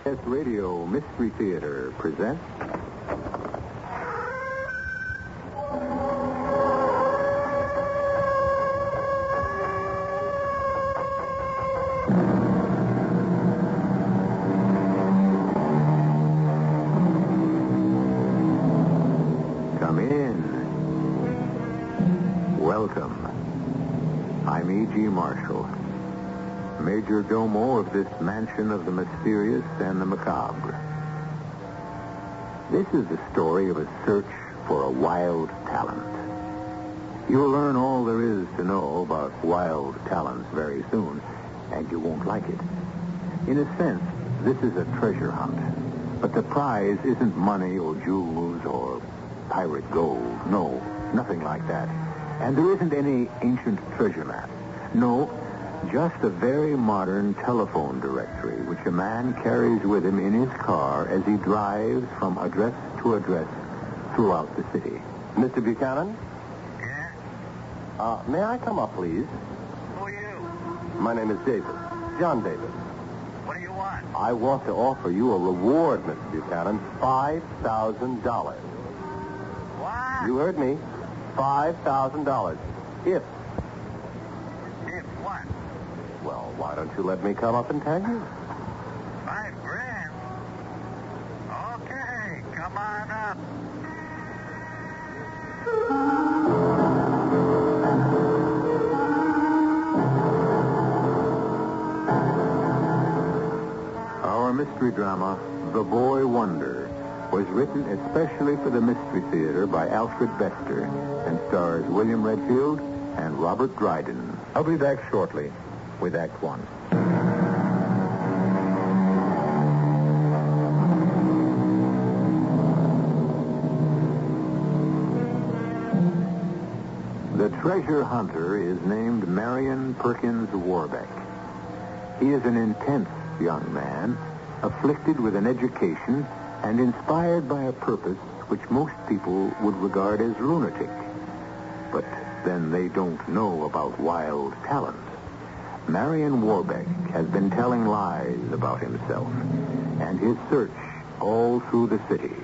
CBS Radio Mystery Theater presents... Come in. Welcome. I'm E.G. Marshall, Major Domo of this mansion of the mysterious and the macabre. This is the story of a search for a wild talent. You'll learn all there is to know about wild talents very soon, and you won't like it. In a sense, this is a treasure hunt, but the prize isn't money or jewels or pirate gold. No, nothing like that. And there isn't any ancient treasure map. No, just a very modern telephone directory, which a man carries with him in his car as he drives from address to address throughout the city. Mr. Buchanan? Yeah? May I come up, please? Who are you? My name is Davis. John Davis. What do you want? I want to offer you a reward, Mr. Buchanan. $5,000. What? You heard me. $5,000. If. If what? Well, why don't you let me come up and tell you? $5,000? Okay, come on up. Our mystery drama, The Boy Wonder, was written especially for the Mystery Theater by Alfred Bester and stars William Redfield and Robert Dryden. I'll be back shortly with Act One. The treasure hunter is named Marion Perkins Warbeck. He is an intense young man, afflicted with an education and inspired by a purpose which most people would regard as lunatic. But then they don't know about wild talents. Marion Warbeck has been telling lies about himself and his search all through the city.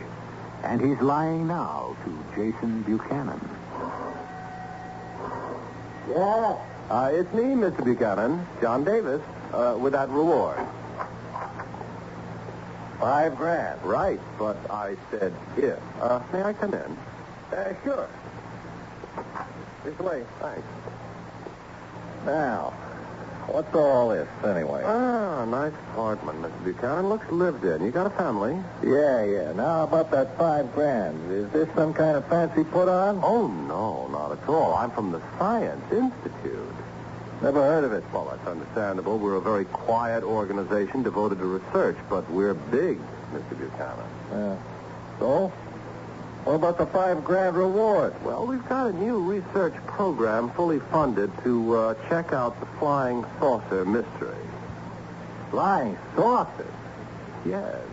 And he's lying now to Jason Buchanan. Yeah? It's me, Mr. Buchanan. John Davis, with that reward. $5,000. Right, but I said if. May I come in? Sure. This way. Thanks. Now, what's all this, anyway? Nice apartment, Mr. Buchanan. Looks lived in. You got a family? Yeah. Now, about that $5,000. Is this some kind of fancy put on? Oh, no, not at all. I'm from the Science Institute. Never heard of it. Well, that's understandable. We're a very quiet organization devoted to research, but we're big, Mr. Buchanan. So? What about the $5,000 reward? Well, we've got a new research program fully funded to check out the flying saucer mystery. Flying saucers? Yes.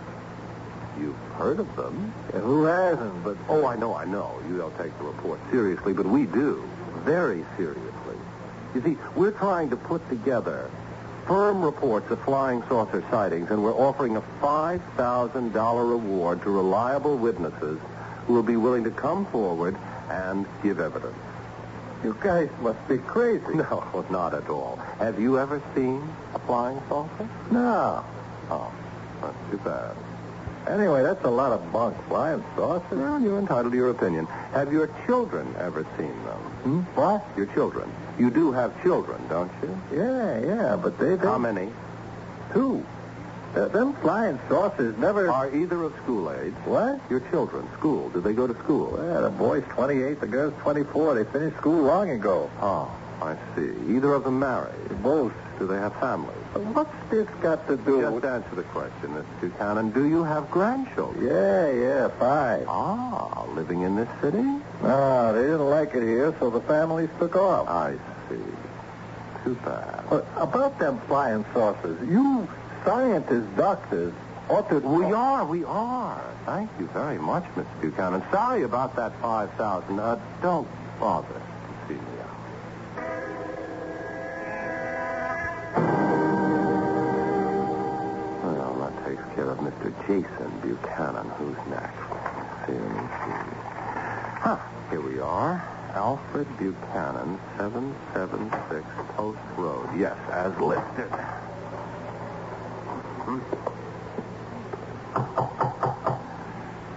You've heard of them. Yeah, who hasn't? But Oh, I know. You don't take the report seriously, but we do. Very seriously. You see, we're trying to put together firm reports of flying saucer sightings, and we're offering a $5,000 reward to reliable witnesses who will be willing to come forward and give evidence. you guys must be crazy. No, not at all. Have you ever seen a flying saucer? No. Oh, that's too bad. Anyway, that's a lot of bunk. Flying saucers? Well, you're entitled to your opinion. Have your children ever seen them? What? Your children. You do have children, don't you? Yeah, but they... How many? 2. Them flying saucers never... Are either of school age? What? Your children, school. Do they go to school? Yeah, the boy's 28, the girl's 24. They finished school long ago. Oh, I see. Either of them married? Both. Do they have families? What's this got to do Just with... answer the question, Mr. Buchanan. Do you have grandchildren? Yeah, 5. Ah, living in this city? No, they didn't like it here, so the families took off. I see. Too bad. But about them flying saucers, you scientists, doctors, ought to... We are. Thank you very much, Mr. Buchanan. Sorry about that $5,000. Don't bother to see me out. Well, that takes care care of Mr. Jason Buchanan. Who's next? Let me see. Here we are. Alfred Buchanan, 776 Post Road. Yes, as listed.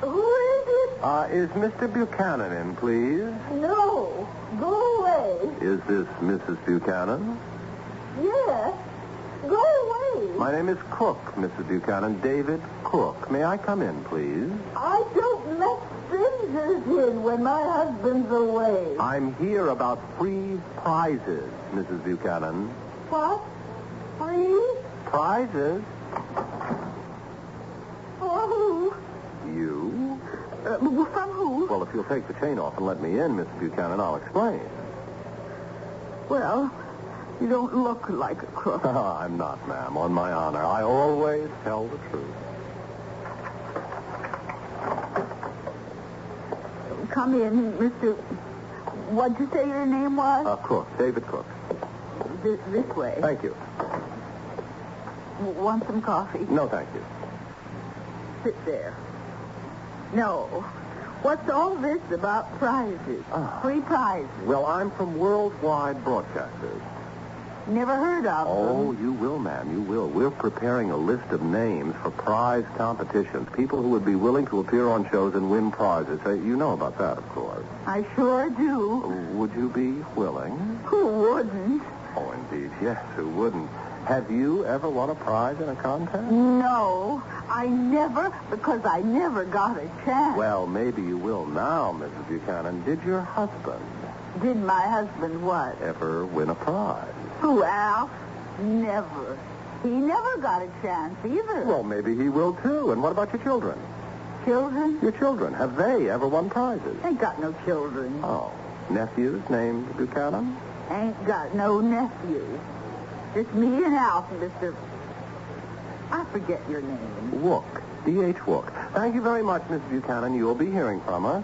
Who is it? Is Mr. Buchanan in, please? No. Go away. Is this Mrs. Buchanan? Yes. Go away. My name is Cook, Mrs. Buchanan. David Cook. May I come in, please? I don't let strangers in when my husband's away. I'm here about free prizes, Mrs. Buchanan. What? Free? Prizes? For who? You? From who? Well, if you'll take the chain off and let me in, Mrs. Buchanan, I'll explain. Well, you don't look like a crook. I'm not, ma'am. On my honor. I always tell the truth. Come in, Mr. What'd you say your name was? Cook. David Cook. This way. Thank you. Want some coffee? No, thank you. Sit there. No. What's all this about prizes? Free prizes. Well, I'm from Worldwide Broadcasters. Never heard of Oh, them. you will, ma'am. You will. We're preparing a list of names for prize competitions. People who would be willing to appear on shows and win prizes. You know about that, of course. I sure do. Would you be willing? Who wouldn't? Oh, indeed, yes. Who wouldn't? Have you ever won a prize in a contest? No, I never, because I never got a chance. Well, maybe you will now, Mrs. Buchanan. Did your husband Did my husband what? ever win a prize? Who, Al? Never. He never got a chance either. Well, maybe he will, too. And what about your children? Children? Your children, have they ever won prizes? Ain't got no children. Oh. Nephews named Buchanan? Ain't got no nephews. Just me and Alf, Mr. I forget your name. Wook. D.H. Wook. Thank you very much, Miss Buchanan. You'll be hearing from us.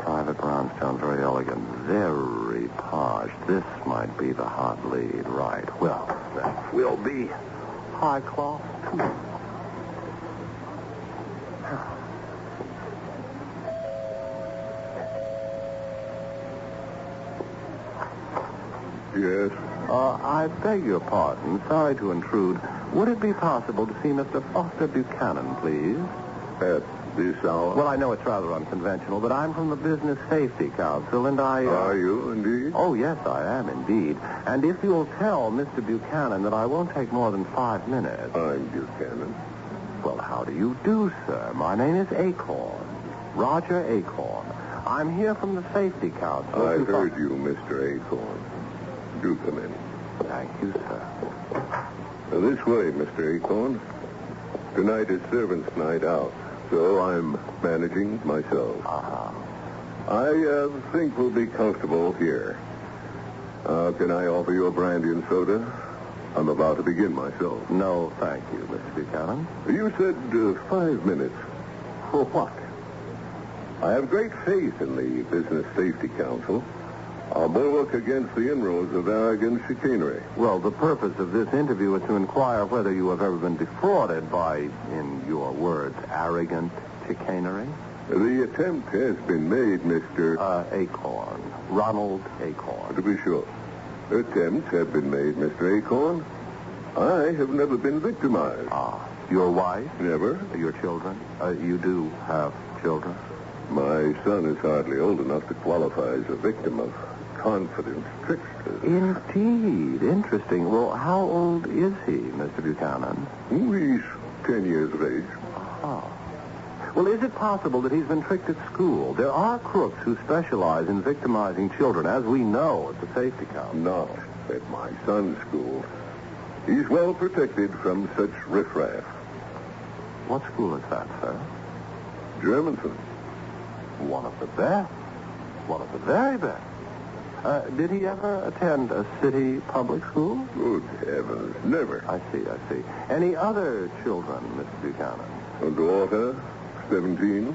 Private Brownstone, very elegant, very posh. This might be the hot lead, right? Well, that will be high class, too. Yes? I beg your pardon. Sorry to intrude. Would it be possible to see Mr. Foster Buchanan, please? At this hour? Well, I know it's rather unconventional, but I'm from the Business Safety Council, and I... Are you, indeed? Oh, yes, I am, indeed. And if you'll tell Mr. Buchanan that I won't take more than 5 minutes... I'm Buchanan. Well, how do you do, sir? My name is Acorn. Roger Acorn. I'm here from the Safety Council. I heard you, Mr. Acorn. Do come in. Thank you, sir. This way, Mr. Acorn. Tonight is servants' night out, so I'm managing myself. I think we'll be comfortable here. Can I offer you a brandy and soda? I'm about to begin myself. No, thank you, Mr. Buchanan. You said 5 minutes. For what? I have great faith in the Business Safety Council. I'll bulwark against the inroads of arrogant chicanery. Well, the purpose of this interview is to inquire whether you have ever been defrauded by, in your words, arrogant chicanery. The attempt has been made, Mr. Acorn. Ronald Acorn. To be sure. Attempts have been made, Mr. Acorn. I have never been victimized. Your wife? Never. Your children? You do have children? My son is hardly old enough to qualify as a victim of confidence tricksters. Indeed. Interesting. Well, how old is he, Mr. Buchanan? He's 10 years of age. Well, is it possible that he's been tricked at school? There are crooks who specialize in victimizing children, as we know at the Safety Council. Not at my son's school. He's well protected from such riffraff. What school is that, sir? Germanton. One of the best. One of the very best. Did he ever attend a city public school? Good heavens, never. I see. Any other children, Mr. Buchanan? A daughter, 17.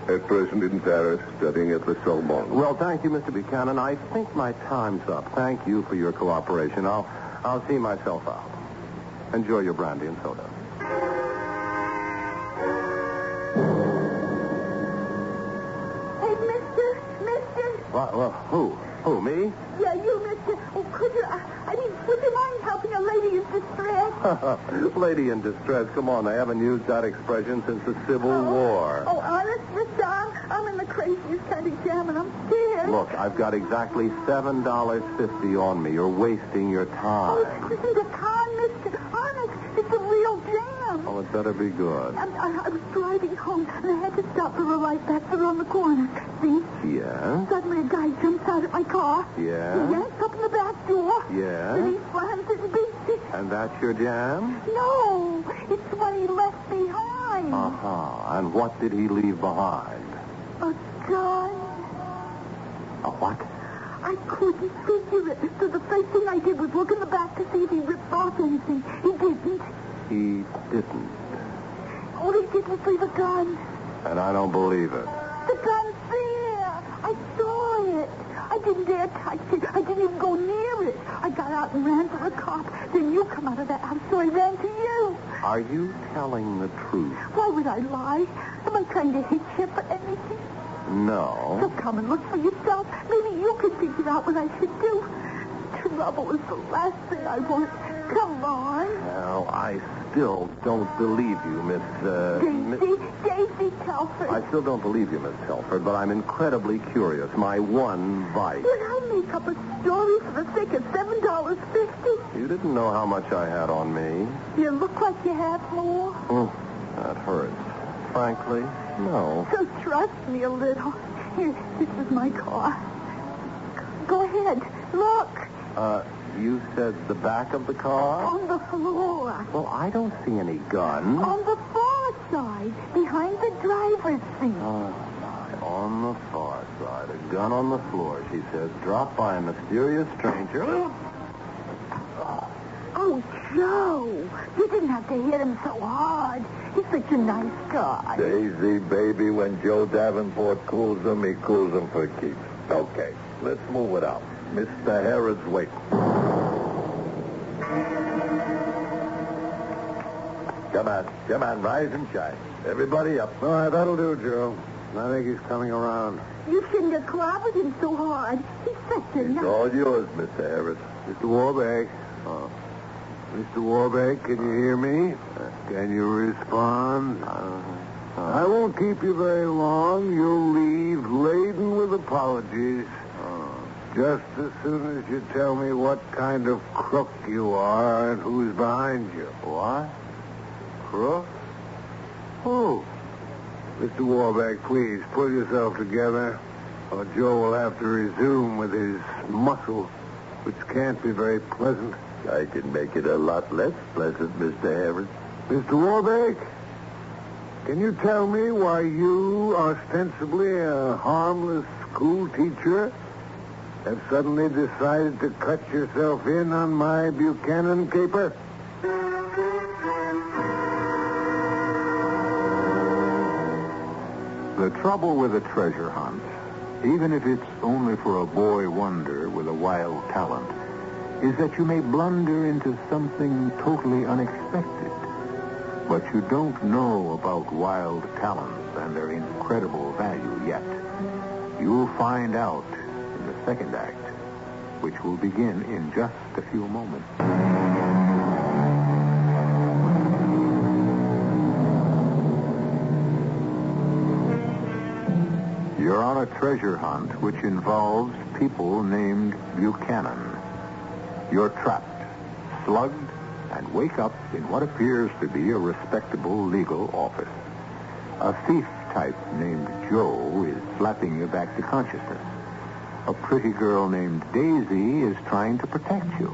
At present in Paris, studying at the Sorbonne. Well, thank you, Mr. Buchanan. I think my time's up. Thank you for your cooperation. I'll see myself out. Enjoy your brandy and soda. Hey, mister. Well, who? Who, me? Yeah, you, mister. Oh, would you mind helping a lady in distress? Lady in distress. Come on, I haven't used that expression since the Civil War. Oh, honest, mister, I'm in the craziest kind of jam, and I'm scared. Look, I've got exactly $7.50 on me. You're wasting your time. Oh, this isn't a con, mister. Honest, it's a real jam. Oh, it better be good. I was driving home, and I had to stop for a light back there on the corner. See? Yeah? Suddenly a guy jumps out at my car. Yeah? He yanks up in the back door. Yeah? And he slams it and beats it. And that's your jam? No, it's what he left behind. Uh-huh. And what did he leave behind? A gun. A what? I couldn't figure it. So the first thing I did was look in the back to see if he ripped off anything. He didn't. He didn't. All he did was leave a gun. And I don't believe it. The gun's there. I saw it. I didn't dare touch it. I didn't even go near it. I got out and ran for a cop. Then you come out of that house, so I ran to you. Are you telling the truth? Why would I lie? Am I trying to hit you for anything? No. So come and look for yourself. Maybe you can figure out what I should do. Trouble is the last thing I want. Come on. Well, I still don't believe you, Miss Daisy Telford. I still don't believe you, Miss Telford, but I'm incredibly curious. My one vice. Would I make up a story for the sake of $7.50? You didn't know how much I had on me. You look like you have more. That hurts. Frankly, no. So trust me a little. Here, this is my car. Go ahead. Look. You said the back of the car? On the floor. Well, I don't see any gun. On the far side, behind the driver's seat. On the far side. A gun on the floor, she says. Dropped by a mysterious stranger. Oh, Joe. You didn't have to hit him so hard. He's such a nice guy. Daisy, baby, when Joe Davenport cools them, he cools them for keeps. Okay, let's move it out. Mr. Herod's waiting. Come on, rise and shine. Everybody up. All right, that'll do, Joe. I think he's coming around. You shouldn't have clobbered him so hard. He's such a It's nice... all yours, Mr. Harris. Mr. Warbeck. Mr. Warbeck, can you hear me? Can you respond? I won't keep you very long. You'll leave laden with apologies. Just as soon as you tell me what kind of crook you are and who's behind you. What? Crook? Who? Mr. Warbeck, please, pull yourself together, or Joe will have to resume with his muscle, which can't be very pleasant. I can make it a lot less pleasant, Mr. Harris. Mr. Warbeck, can you tell me why you, ostensibly a harmless school teacher, have suddenly decided to cut yourself in on my Buchanan caper? The trouble with a treasure hunt, even if it's only for a boy wonder with a wild talent, is that you may blunder into something totally unexpected. But you don't know about wild talents and their incredible value yet. You'll find out in the second act, which will begin in just a few moments. You're on a treasure hunt which involves people named Buchanan. You're trapped, slugged, and wake up in what appears to be a respectable legal office. A thief type named Joe is slapping you back to consciousness. A pretty girl named Daisy is trying to protect you.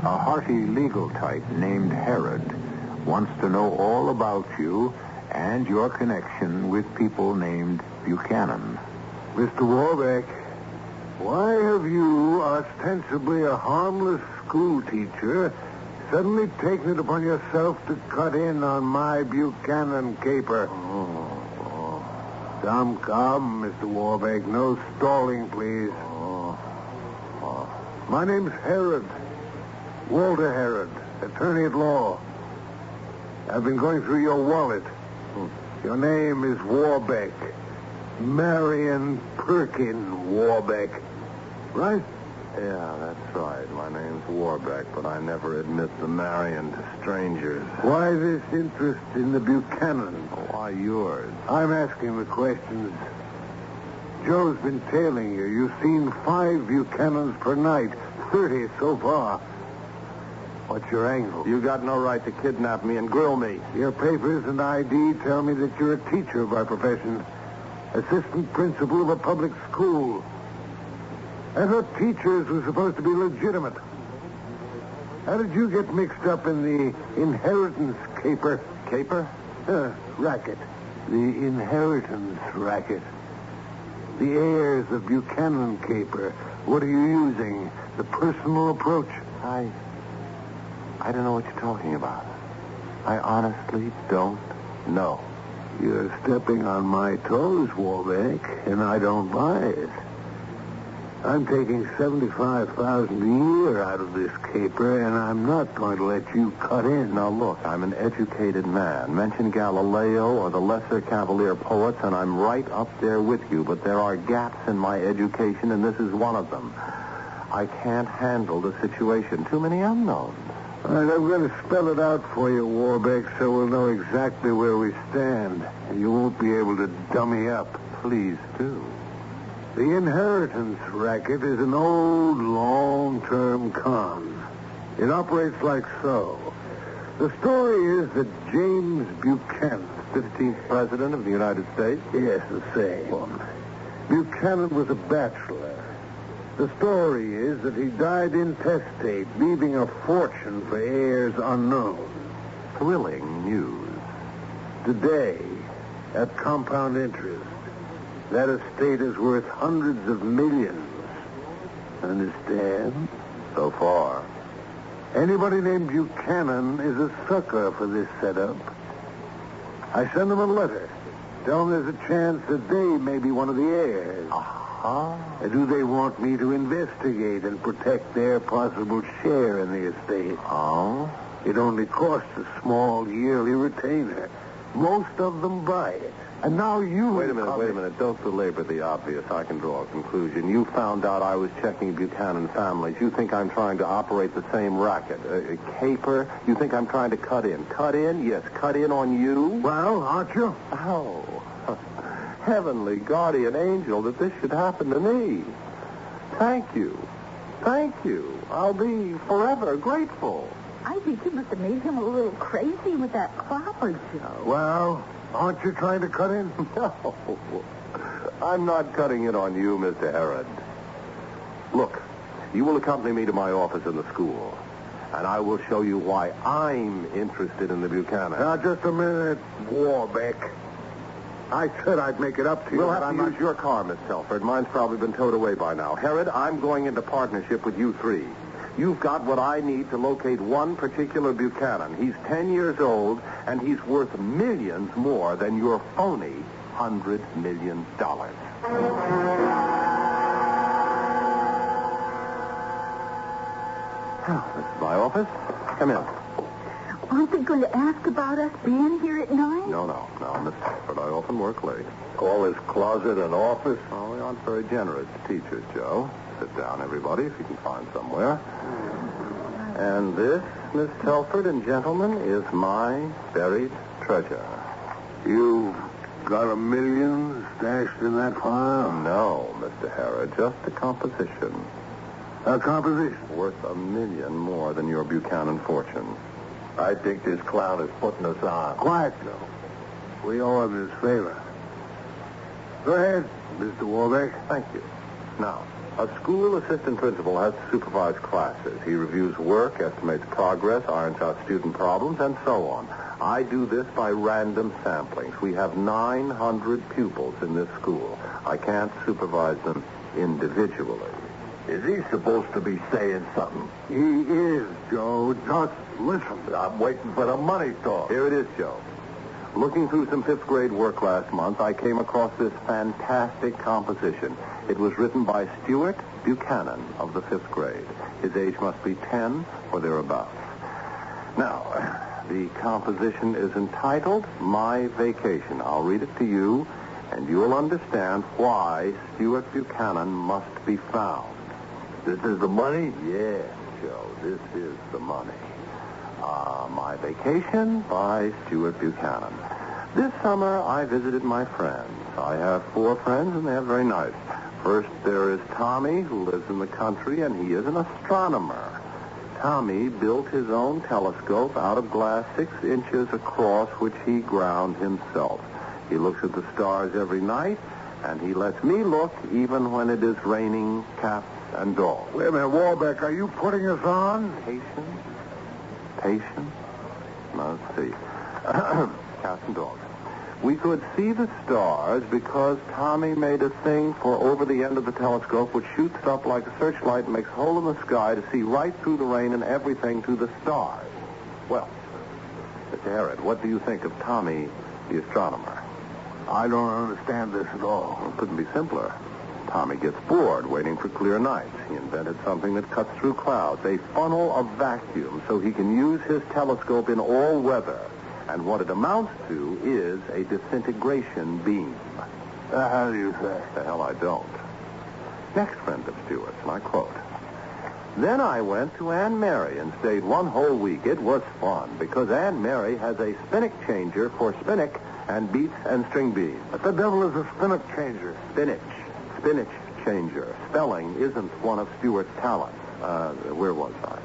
A hearty legal type named Herod wants to know all about you and your connection with people named Buchanan. Mr. Warbeck, why have you, ostensibly a harmless school teacher, suddenly taken it upon yourself to cut in on my Buchanan caper? Come, Mr. Warbeck. No stalling, please. My name's Herod. Walter Herod, attorney at law. I've been going through your wallet. Your name is Warbeck. Marion Perkin Warbeck. Right? Yeah, that's right. My name's Warbeck, but I never admit the Marion to strangers. Why this interest in the Buchanan? Why yours? I'm asking the questions. Joe's been tailing you. You've seen 5 Buchanans per night. 30 so far. What's your angle? You got no right to kidnap me and grill me. Your papers and ID tell me that you're a teacher by profession. Assistant principal of a public school. I thought teachers were supposed to be legitimate. How did you get mixed up in the inheritance caper? Caper? Racket. The inheritance racket. The heirs of Buchanan caper. What are you using? The personal approach? I don't know what you're talking about. I honestly don't know. You're stepping on my toes, Warbeck, and I don't buy it. I'm taking $75,000 a year out of this caper, and I'm not going to let you cut in. Now, look, I'm an educated man. Mention Galileo or the lesser Cavalier poets, and I'm right up there with you. But there are gaps in my education, and this is one of them. I can't handle the situation. Too many unknowns. All right, I'm going to spell it out for you, Warbeck, so we'll know exactly where we stand. You won't be able to dummy up. Please do. The inheritance racket is an old, long-term con. It operates like so. The story is that James Buchanan, 15th President of the United States? Yes, the same one. Buchanan was a bachelor. The story is that he died intestate, leaving a fortune for heirs unknown. Thrilling news. Today, at compound interest, that estate is worth hundreds of millions. Understand? So far. Anybody named Buchanan is a sucker for this setup. I send them a letter. Tell them there's a chance that they may be one of the heirs. Do they want me to investigate and protect their possible share in the estate? It only costs a small yearly retainer. Most of them buy it. And now you... Wait a minute. Don't belabor the obvious. I can draw a conclusion. You found out I was checking Buchanan families. You think I'm trying to operate the same racket. A caper? You think I'm trying to cut in? Cut in? Yes, cut in on you? Well, aren't you? Oh, heavenly guardian angel that this should happen to me. Thank you. I'll be forever grateful. I think you must have made him a little crazy with that clapper, Joe. Well, aren't you trying to cut in? No. I'm not cutting in on you, Mr. Herod. Look, you will accompany me to my office in the school, and I will show you why I'm interested in the Buchanan. Now, just a minute, Warbeck. I said I'd make it up to you. We'll have to use your car, Miss Telford. Mine's probably been towed away by now. Herod, I'm going into partnership with you 3. You've got what I need to locate one particular Buchanan. He's 10 years old, and he's worth millions more than your phony $100 million. This is my office. Come in. Aren't they going to ask about us being here at 9? No, Miss Telford. I often work late. Call this closet an office? Oh, we aren't very generous to teachers, Joe. Sit down, everybody, if you can find somewhere. And this, Miss Telford and gentlemen, is my buried treasure. You've got $1 million stashed in that file? No, Mr. Herod, just a composition. A composition? Worth $1 million more than your Buchanan fortune. I think this clown is putting us on. Quiet, Joe. We owe him his favor. Go ahead, Mr. Warbeck. Thank you. Now, a school assistant principal has to supervise classes. He reviews work, estimates progress, irons out student problems, and so on. I do this by random samplings. We have 900 pupils in this school. I can't supervise them individually. Is he supposed to be saying something? He is, Joe. Just listen. I'm waiting for the money talk. Here it is, Joe. Looking through some fifth-grade work last month, I came across this fantastic composition. It was written by Stuart Buchanan of the fifth grade. His age must be 10 or thereabouts. Now, the composition is entitled My Vacation. I'll read it to you, and you'll understand why Stuart Buchanan must be found. This is the money? Yes, Joe, this is the money. My Vacation by Stuart Buchanan. This summer, I visited my friends. I have 4 friends, and they're very nice. First, there is Tommy, who lives in the country, and he is an astronomer. Tommy built his own telescope out of glass 6 inches across, which he ground himself. He looks at the stars every night, and he lets me look even when it is raining cats and dogs. Wait a minute, Warbeck, are you putting us on? Patience? Now, let's see. Cats and dogs. We could see the stars because Tommy made a thing for over the end of the telescope which shoots up like a searchlight and makes a hole in the sky to see right through the rain and everything to the stars. Well, Mr. Herod, what do you think of Tommy, the astronomer? I don't understand this at all. Well, it couldn't be simpler. Tommy gets bored waiting for clear nights. He invented something that cuts through clouds, a funnel of vacuum, so he can use his telescope in all weather. And what it amounts to is a disintegration beam. How do you say? The hell I don't. Next friend of Stuart's, and I quote, Then I went to Anne Mary and stayed 1 whole week. It was fun because Anne Mary has a spinach changer for spinach and beets and string beans. What the devil is a spinach changer? Spinach changer. Spelling isn't one of Stuart's talents. Where was I?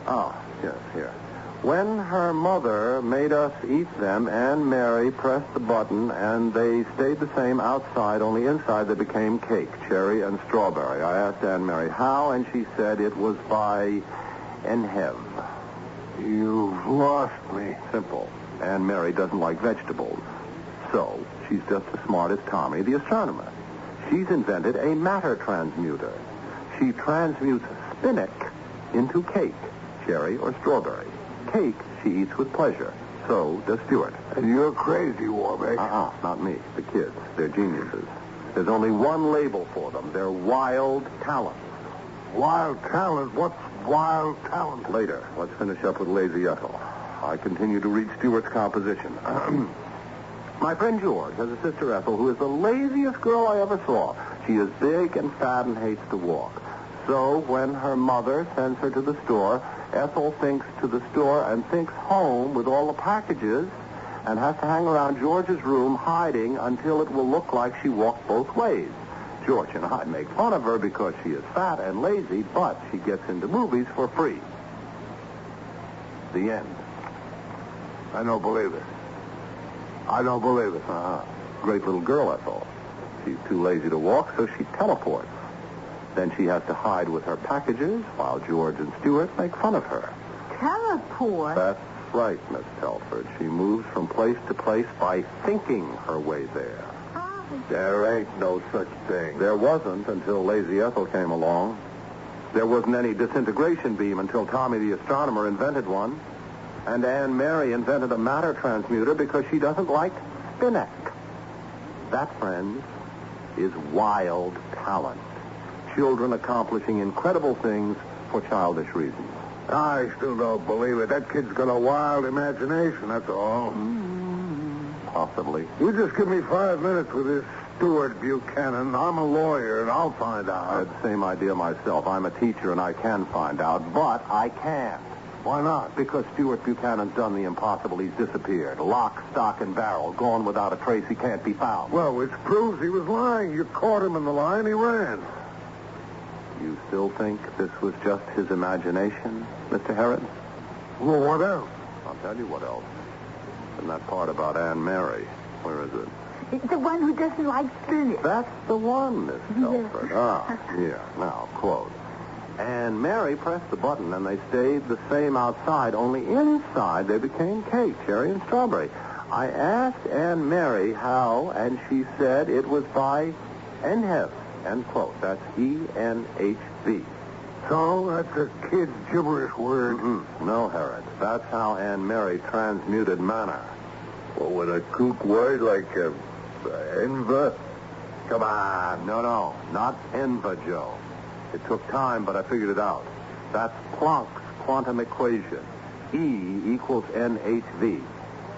Oh, yes, here. When her mother made us eat them, Anne Mary pressed the button, and they stayed the same outside, only inside they became cake, cherry and strawberry. I asked Anne Mary how, and she said it was by Enhev. You've lost me. Simple. Anne Mary doesn't like vegetables. So, she's just as smart as Tommy, the astronomer. She's invented a matter transmuter. She transmutes spinach into cake, cherry or strawberry. Cake she eats with pleasure. So does Stuart. And you're crazy, Warbeck. Not me. The kids. They're geniuses. There's only one label for them. They're wild talents. Wild talent? What's wild talent? Later. Let's finish up with Lazy Ethel. I continue to read Stuart's composition. My friend George has a sister Ethel who is the laziest girl I ever saw. She is big and fat and hates to walk. So when her mother sends her to the store, Ethel thinks to the store and thinks home with all the packages and has to hang around George's room hiding until it will look like she walked both ways. George and I make fun of her because she is fat and lazy, but she gets into movies for free. The end. I don't believe it. I don't believe it. Great little girl, Ethel. She's too lazy to walk, so she teleports. Then she has to hide with her packages while George and Stuart make fun of her. Teleport? That's right, Miss Telford. She moves from place to place by thinking her way there. Oh. There ain't no such thing. There wasn't until Lazy Ethel came along. There wasn't any disintegration beam until Tommy the astronomer invented one. And Anne Mary invented a matter transmuter because she doesn't like spinach. That, friends, is wild talent. Children accomplishing incredible things for childish reasons. I still don't believe it. That kid's got a wild imagination, that's all. Possibly. You just give me 5 minutes with this Stuart Buchanan. I'm a lawyer, and I'll find out. I had the same idea myself. I'm a teacher, and I can find out, but I can't. Why not? Because Stuart Buchanan's done the impossible. He's disappeared. Lock, stock, and barrel. Gone without a trace. He can't be found. Well, which proves he was lying. You caught him in the lie, and he ran. You still think this was just his imagination, Mr. Herod? Well, what else? I'll tell you what else. And that part about Anne Mary. Where is it? It's the one who doesn't like spinach. That's the one, Miss Telford. Here. Now, quote. Anne Mary pressed the button, and they stayed the same outside, only inside they became cake, cherry, and strawberry. I asked Anne Mary how, and she said it was by Enhev, end quote. That's E-N-H-V. So, that's a kid's gibberish word. No, Herod. That's how Anne Mary transmuted manna. Well, would a kook word like enva? Come on. No, not enva, Joe. It took time, but I figured it out. That's Planck's quantum equation. E equals NHV.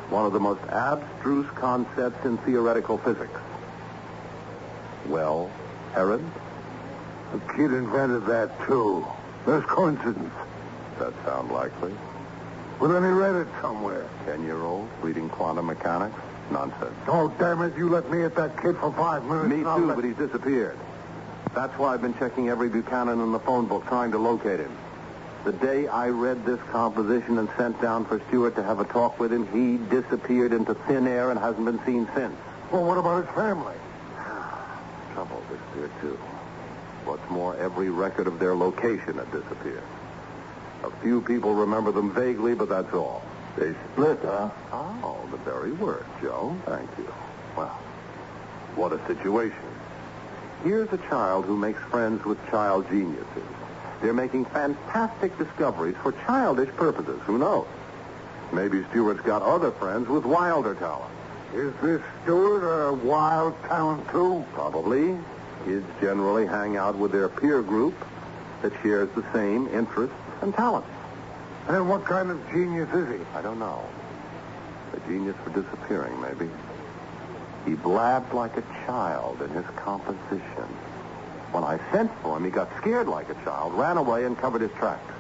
One of the most abstruse concepts in theoretical physics. Well, Herod? The kid invented that, too. There's coincidence. That sound likely? Well, then he read it somewhere. 10-year-old reading quantum mechanics? Nonsense. Oh, damn it, you let me at that kid for 5 minutes. Me too, but he's disappeared. That's why I've been checking every Buchanan in the phone book, trying to locate him. The day I read this composition and sent down for Stewart to have a talk with him, he disappeared into thin air and hasn't been seen since. Well, what about his family? Trouble disappeared, too. What's more, every record of their location had disappeared. A few people remember them vaguely, but that's all. They split, huh? Oh, the very word, Joe. Thank you. Well, what a situation. Here's a child who makes friends with child geniuses. They're making fantastic discoveries for childish purposes. Who knows? Maybe Stewart's got other friends with wilder talent. Is this Stewart a wild talent, too? Probably. Kids generally hang out with their peer group that shares the same interests and talents. And what kind of genius is he? I don't know. A genius for disappearing, maybe. He blabbed like a child in his composition. When I sent for him, he got scared like a child, ran away, and covered his tracks.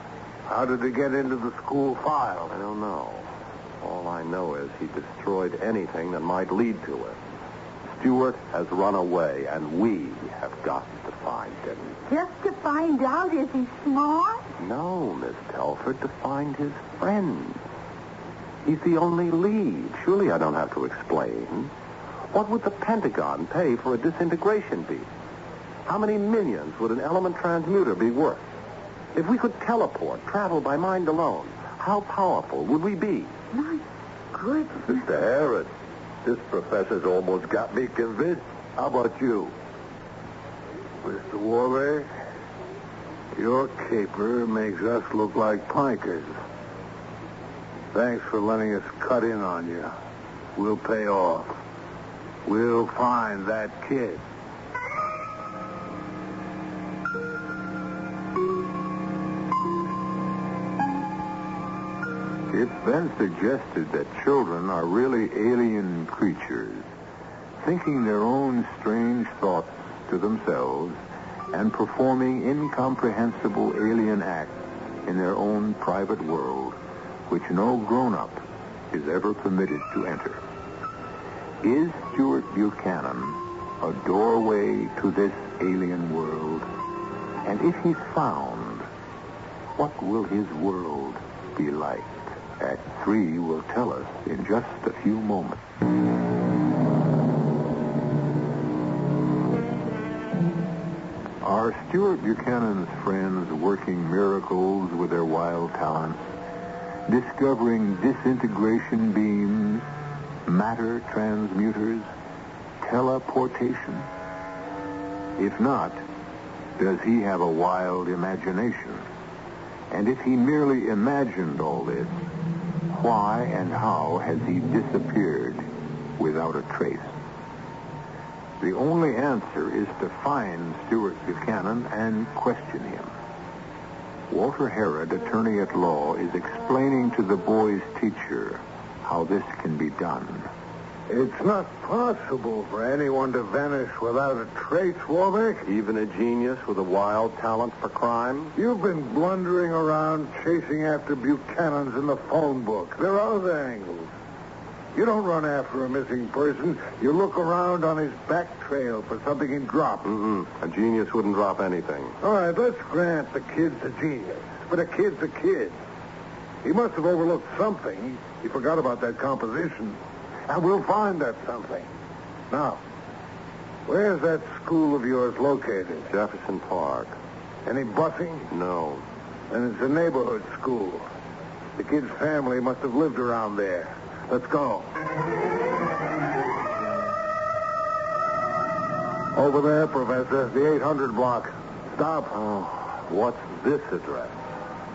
How did he get into the school file? I don't know. All I know is he destroyed anything that might lead to it. Stewart has run away, and we have got to find him. Just to find out if he's smart? No, Miss Telford, to find his friends. He's the only lead. Surely I don't have to explain. What would the Pentagon pay for a disintegration beam? How many millions would an element transmuter be worth? If we could teleport, travel by mind alone, how powerful would we be? My goodness. Mr. Harris, this professor's almost got me convinced. How about you? Mr. Warbeck, your caper makes us look like pikers. Thanks for letting us cut in on you. We'll pay off. We'll find that kid. It's been suggested that children are really alien creatures, thinking their own strange thoughts to themselves and performing incomprehensible alien acts in their own private world, which no grown-up is ever permitted to enter. Is Stewart Buchanan a doorway to this alien world? And if he's found, what will his world be like? Act 3 will tell us in just a few moments. Are Stewart Buchanan's friends working miracles with their wild talents, discovering disintegration beams, matter transmuters, teleportation? If not, does he have a wild imagination? And if he merely imagined all this, why and how has he disappeared without a trace? The only answer is to find Stewart Buchanan and question him. Walter Herod, attorney at law, is explaining to the boy's teacher how this can be done. It's not possible for anyone to vanish without a trace, Warbeck. Even a genius with a wild talent for crime? You've been blundering around chasing after Buchanans in the phone book. There are other angles. You don't run after a missing person. You look around on his back trail for something he dropped. A genius wouldn't drop anything. All right, let's grant the kid's a genius. But a kid's a kid. He must have overlooked something. He forgot about that composition. And we'll find that something. Now, where's that school of yours located? Jefferson Park. Any busing? No. And it's a neighborhood school. The kid's family must have lived around there. Let's go. Over there, Professor, the 800 block. Stop. Oh, what's this address?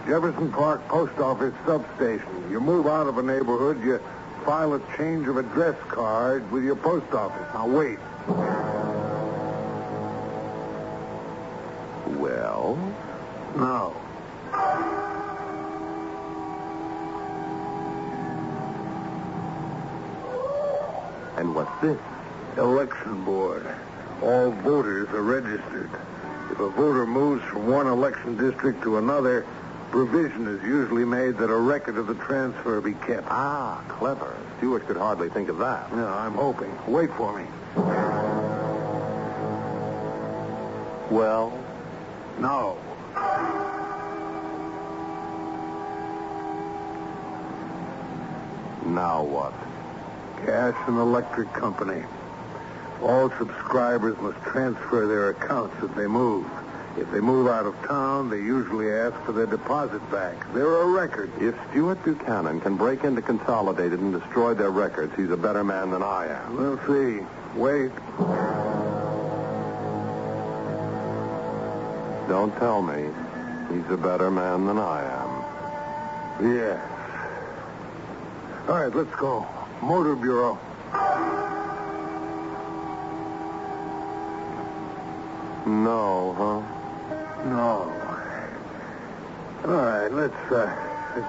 Jefferson Park Post Office substation. You move out of a neighborhood, you file a change of address card with your post office. Now, wait. Well? No. And what's this? Election board. All voters are registered. If a voter moves from one election district to another, provision is usually made that a record of the transfer be kept. Ah, clever. Stewart could hardly think of that. Yeah, I'm hoping. Wait for me. Well? No. Now what? Gas and electric company. All subscribers must transfer their accounts if they move. If they move out of town, they usually ask for their deposit back. They're a record. If Stuart Buchanan can break into Consolidated and destroy their records, he's a better man than I am. We'll see. Wait. Don't tell me he's a better man than I am. Yes. All right, let's go. Motor Bureau. No, huh? No. All right, let's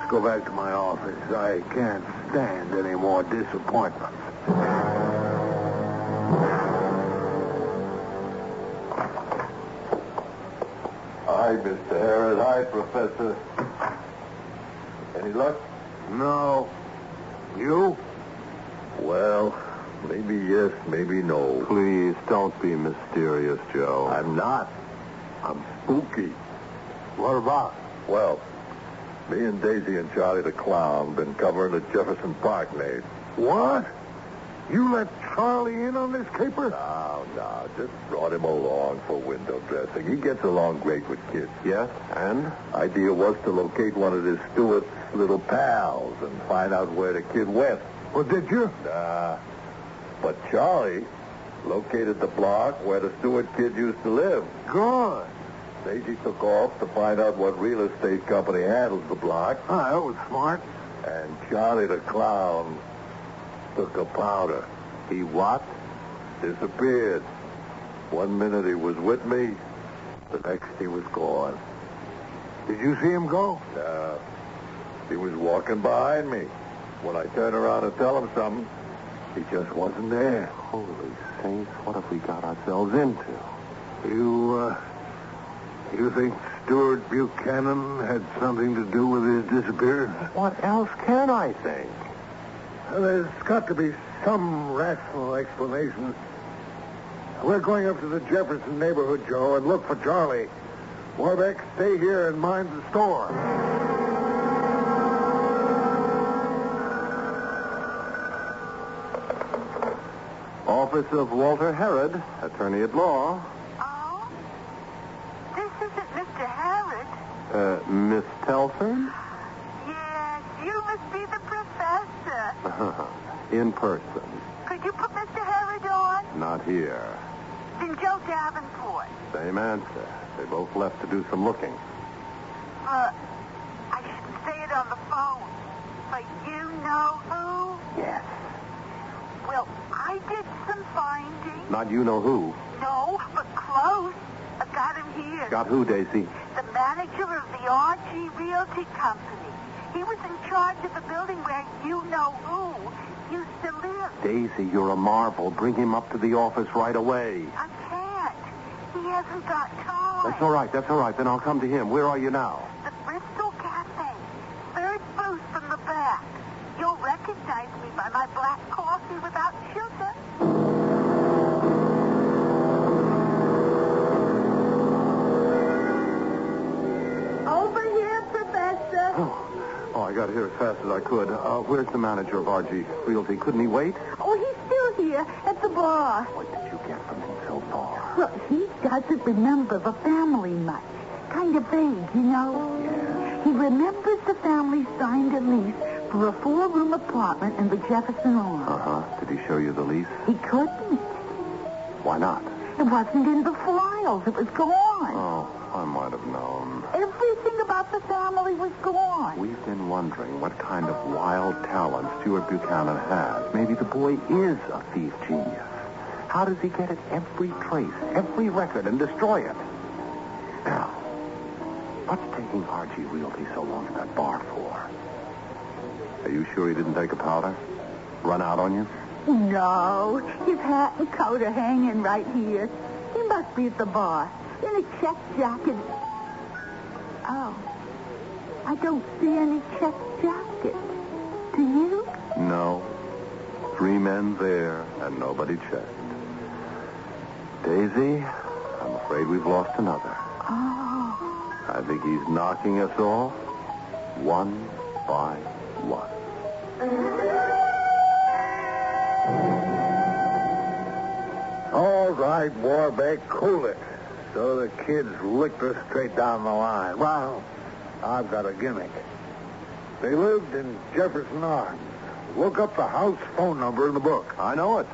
go back to my office. I can't stand any more disappointments. Hi, Mr. Harris. Hi, Professor. Any luck? No. You? Well, maybe yes, maybe no. Please, don't be mysterious, Joe. I'm not. I'm spooky. What about? Well, me and Daisy and Charlie the Clown been covering the Jefferson Park maze. What? You let Charlie in on this caper? No, just brought him along for window dressing. He gets along great with kids. Yes, and? Idea was to locate one of his Stewart's little pals and find out where the kid went. Well, did you? Nah. But Charlie located the block where the Stewart kid used to live. Good. Daisy took off to find out what real estate company handles the block. Ah, that was smart. And Charlie the Clown took a powder. He what? Disappeared. 1 minute he was with me, the next he was gone. Did you see him go? He was walking behind me. When I turned around to tell him something, he just wasn't there. Holy saints, what have we got ourselves into? You think Stuart Buchanan had something to do with his disappearance? What else can I think? There's got to be some rational explanation. We're going up to the Jefferson neighborhood, Joe, and look for Charlie. Warbeck, stay here and mind the store. Office of Walter Herod, attorney at law. Oh? This isn't Mr. Harrod. Miss Telford? Yes, you must be the professor. In person. Could you put Mr. Harrod on? Not here. Then Joe Davenport. Same answer. They both left to do some looking. I shouldn't say it on the phone, but you know who? Yes. Well, I did some finding. Not you know who. No, but close. I got him here. Got who, Daisy? The manager of the RG Realty Company. He was in charge of the building where you know who used to live. Daisy, you're a marvel. Bring him up to the office right away. I can't. He hasn't got time. That's all right. Then I'll come to him. Where are you now? The Bristol Cafe. Third booth from the back. You'll recognize me by my black coffee without sugar. Over here, Professor. Oh, I got here as fast as I could. Where's the manager of RG Realty? Couldn't he wait? Oh, he's still here at the bar. What did you get from him so far? Well, he doesn't remember the family much. Kind of vague, you know? Yeah. He remembers the family signed a lease for a 4-room apartment in the Jefferson Arms. Did he show you the lease? He couldn't. Why not? It wasn't in the files. It was gone. Oh, I might have known. Everything about thought the family was gone. We've been wondering what kind of wild talent Stuart Buchanan has. Maybe the boy is a thief genius. How does he get at every trace, every record, and destroy it? Now, what's taking R.G. Realty so long at that bar for? Are you sure he didn't take a powder? Run out on you? No, his hat and coat are hanging right here. He must be at the bar, in a check jacket. Oh, I don't see any check jacket. Do you? No. 3 men there, and nobody checked. Daisy, I'm afraid we've lost another. Oh. I think he's knocking us off one by one. All right, Warbeck, cool it. So the kids licked us straight down the line. Well, I've got a gimmick. They lived in Jefferson Arms. Look up the house phone number in the book. I know it.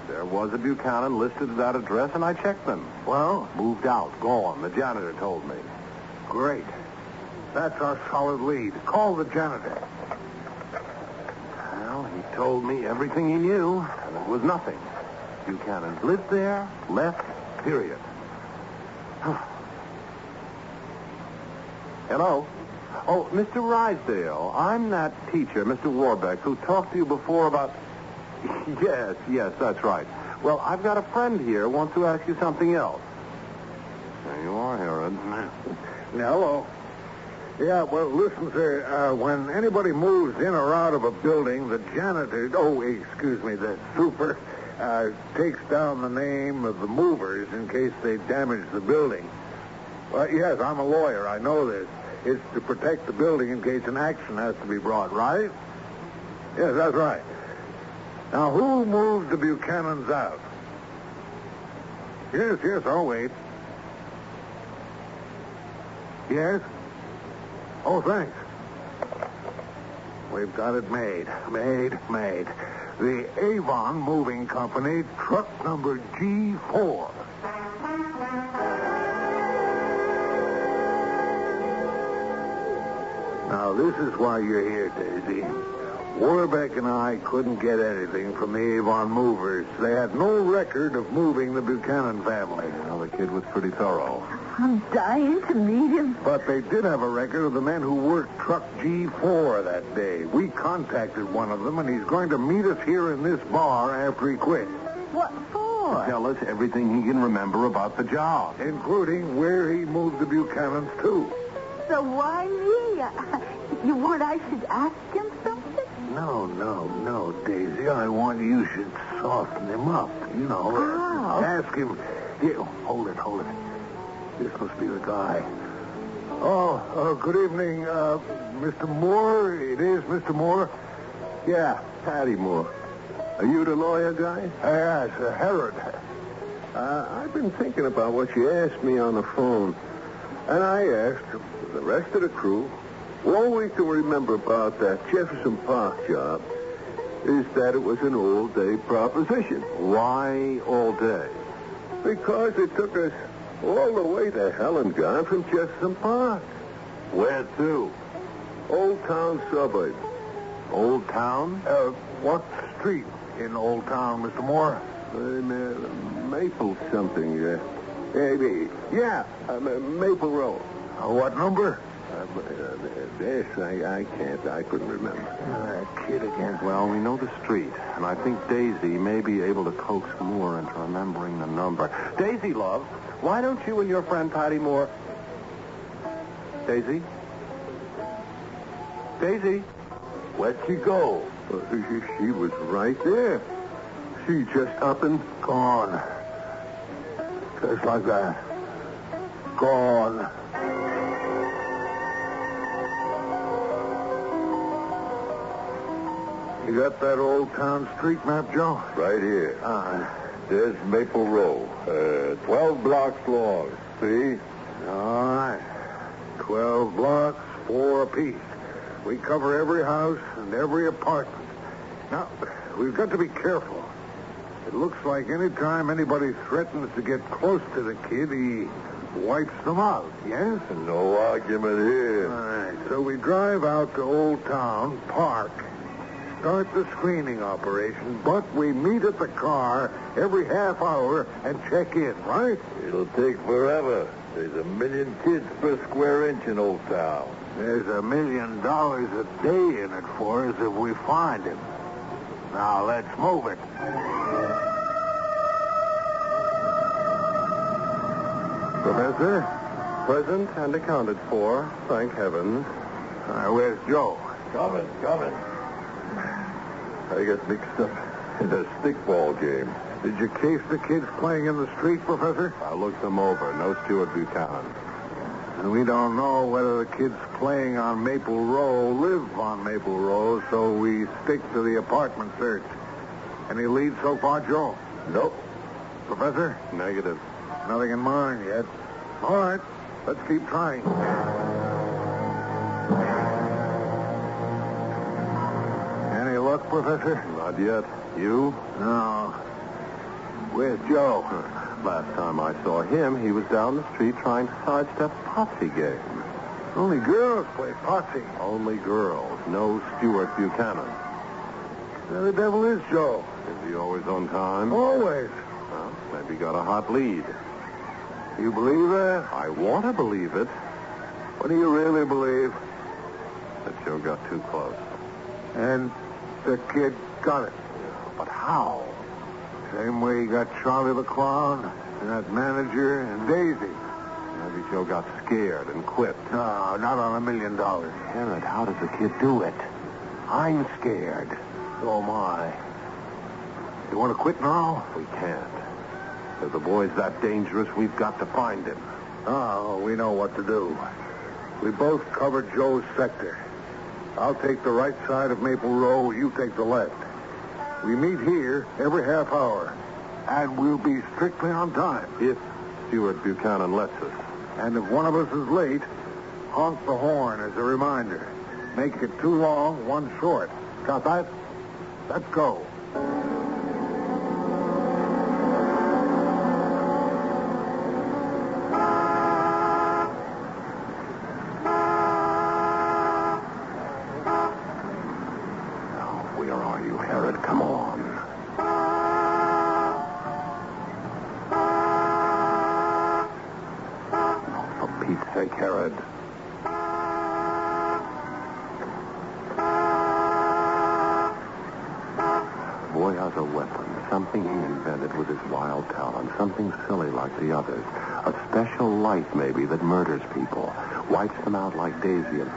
There was a Buchanan listed at that address, and I checked them. Well? Moved out, gone. The janitor told me. Great. That's our solid lead. Call the janitor. Well, he told me everything he knew, and it was nothing. Buchanan lived there, left, period. Hello? Oh, Mr. Rysdale, I'm that teacher, Mr. Warbeck, who talked to you before about... Yes, that's right. Well, I've got a friend here, wants to ask you something else. There you are, Herod. Hello. Yeah, well, listen, sir. When anybody moves in or out of a building, the janitor... the super... takes down the name of the movers in case they damage the building. Well, yes, I'm a lawyer. I know this. It's to protect the building in case an action has to be brought, right? Yes, that's right. Now, who moved the Buchanans out? Yes, I'll wait. Yes? Oh, thanks. We've got it made. Made. The Avon Moving Company, truck number G4. Now, this is why you're here, Daisy. Warbeck and I couldn't get anything from the Avon Movers. They had no record of moving the Buchanan family. Well, the kid was pretty thorough. I'm dying to meet him. But they did have a record of the men who worked truck G4 that day. We contacted one of them, and he's going to meet us here in this bar after he quits. What for? Tell us everything he can remember about the job. Including where he moved the Buchanans to. So why me? You want I should ask him something? No, Daisy. I want you should soften him up. You know, ask him. Here, hold it. This must be the guy. Oh, good evening, Mr. Moore. It is Mr. Moore. Yeah, Patty Moore. Are you the lawyer guy? Yes, Herod. I've been thinking about what you asked me on the phone. And I asked the rest of the crew, all we can remember about that Jefferson Park job is that it was an all-day proposition. Why all day? Because it took us all the way to hell and gone from Jefferson Park. Where to? Old Town suburb. Old Town? What street in Old Town, Mr. Moore? Maple something. Maple Road. What number? I couldn't remember. That kid again. Well, we know the street, and I think Daisy may be able to coax Moore into remembering the number. Daisy, love, why don't you and your friend Patty Moore... Daisy? Where'd she go? She was right there. She just up and Gone. Just like that. Gone. You got that Old Town street map, Joe? right here. There's Maple Row. 12 blocks long. See? All right. 12 blocks, 4 apiece. We cover every house and every apartment. Now, we've got to be careful. It looks like any time anybody threatens to get close to the kid, he wipes them out, yes? No argument here. All right, so we drive out to Old Town, park, start the screening operation, but we meet at the car every half hour and check in, right? It'll take forever. There's 1 million kids per square inch in Old Town. There's $1 million a day in it for us if we find him. Now, let's move it. Professor? Present and accounted for, thank heavens. Where's Joe? Coming. I got mixed up in a stickball game. Did you case the kids playing in the street, Professor? I looked them over. No Stuart Buchanan. And we don't know whether the kids playing on Maple Row live on Maple Row, so we stick to the apartment search. Any leads so far, Joe? Nope. Professor? Negative. Nothing in mind yet. All right, let's keep trying. Any luck, Professor? Not yet. You? No. Where's Joe? Last time I saw him, he was down the street trying to sidestep potsy game. Only girls play potsy. Only girls. No Stuart Buchanan. Where the devil is Joe? Is he always on time? Always. Well, maybe got a hot lead. You believe that? I want to believe it. What do you really believe? That Joe got too close. And the kid got it. But how? Same way he got Charlie the Clown, and that manager, and Daisy. Maybe Joe got scared and quit. No, not on $1 million. Herod, how does the kid do it? I'm scared. So am I. You want to quit now? We can't. If the boy's that dangerous, we've got to find him. Oh, we know what to do. We both cover Joe's sector. I'll take the right side of Maple Row, you take the left. We meet here every half hour, and we'll be strictly on time. If Stuart Buchanan lets us. And if one of us is late, honk the horn as a reminder. Make it 2 long, 1 short. Got that? Let's go. Where are you, Herod? Come on. Oh, for Pete's sake, Herod. Boy has a weapon, something he invented with his wild talent, something silly like the others. A special light, maybe, that murders people, wipes them out like Daisy and...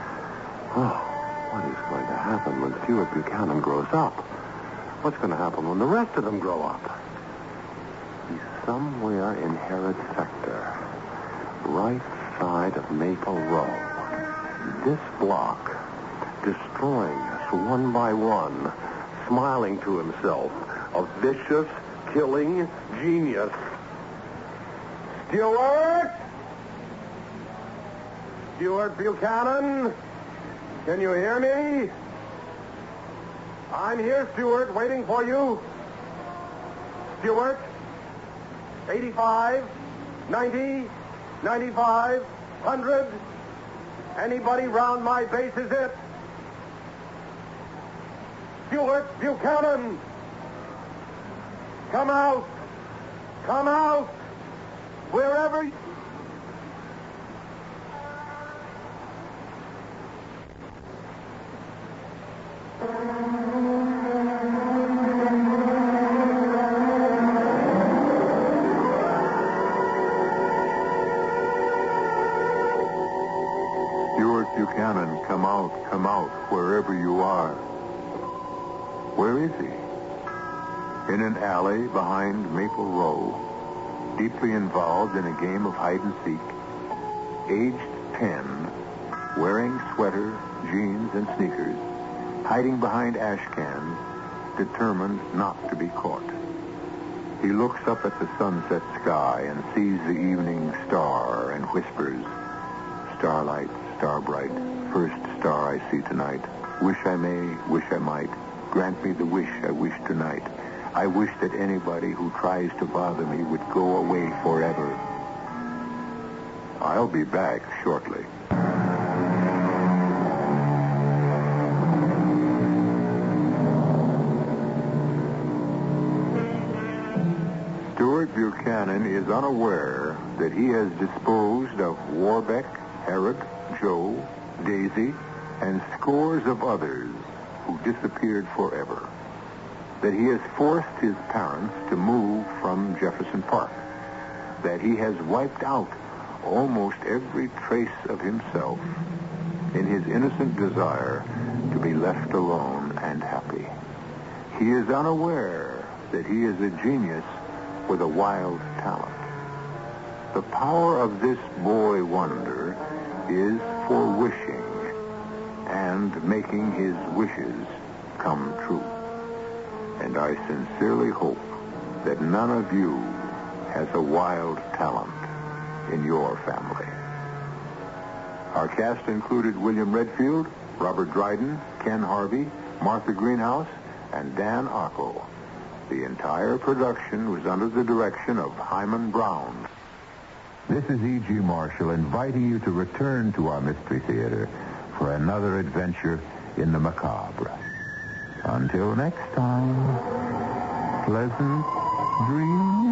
Oh, what is going to happen when Stuart Buchanan grows up? What's going to happen when the rest of them grow up? He's somewhere in Herod's sector, right side of Maple Row. This block, destroying us one by one, smiling to himself, a vicious, killing genius. Stuart! Stuart Buchanan? Can you hear me? I'm here, Stuart, waiting for you. Stuart? 85, 90, 95, 100. Anybody round my base is it? Stuart Buchanan! Come out! Come out! Wherever you... Stuart Buchanan, come out, wherever you are. Where is he? In an alley behind Maple Row, deeply involved in a game of hide and seek, aged 10, wearing sweater, jeans, and sneakers, hiding behind ash cans, determined not to be caught. He looks up at the sunset sky and sees the evening star and whispers, "Starlight, star bright, first star I see tonight. Wish I may, wish I might. Grant me the wish I wish tonight. I wish that anybody who tries to bother me would go away forever." I'll be back shortly. Stuart Buchanan is unaware that he has disposed of Warbeck, Herod, Joe, Daisy, and scores of others who disappeared forever. That he has forced his parents to move from Jefferson Park. That he has wiped out almost every trace of himself in his innocent desire to be left alone and happy. He is unaware that he is a genius with a wild talent. The power of this boy wonder is for wishing and making his wishes come true. And I sincerely hope that none of you has a wild talent in your family. Our cast included William Redfield, Robert Dryden, Ken Harvey, Martha Greenhouse, and Dan Ocko. The entire production was under the direction of Himan Brown. This is E.G. Marshall inviting you to return to our Mystery Theater for another adventure in the macabre. Until next time, pleasant dreams.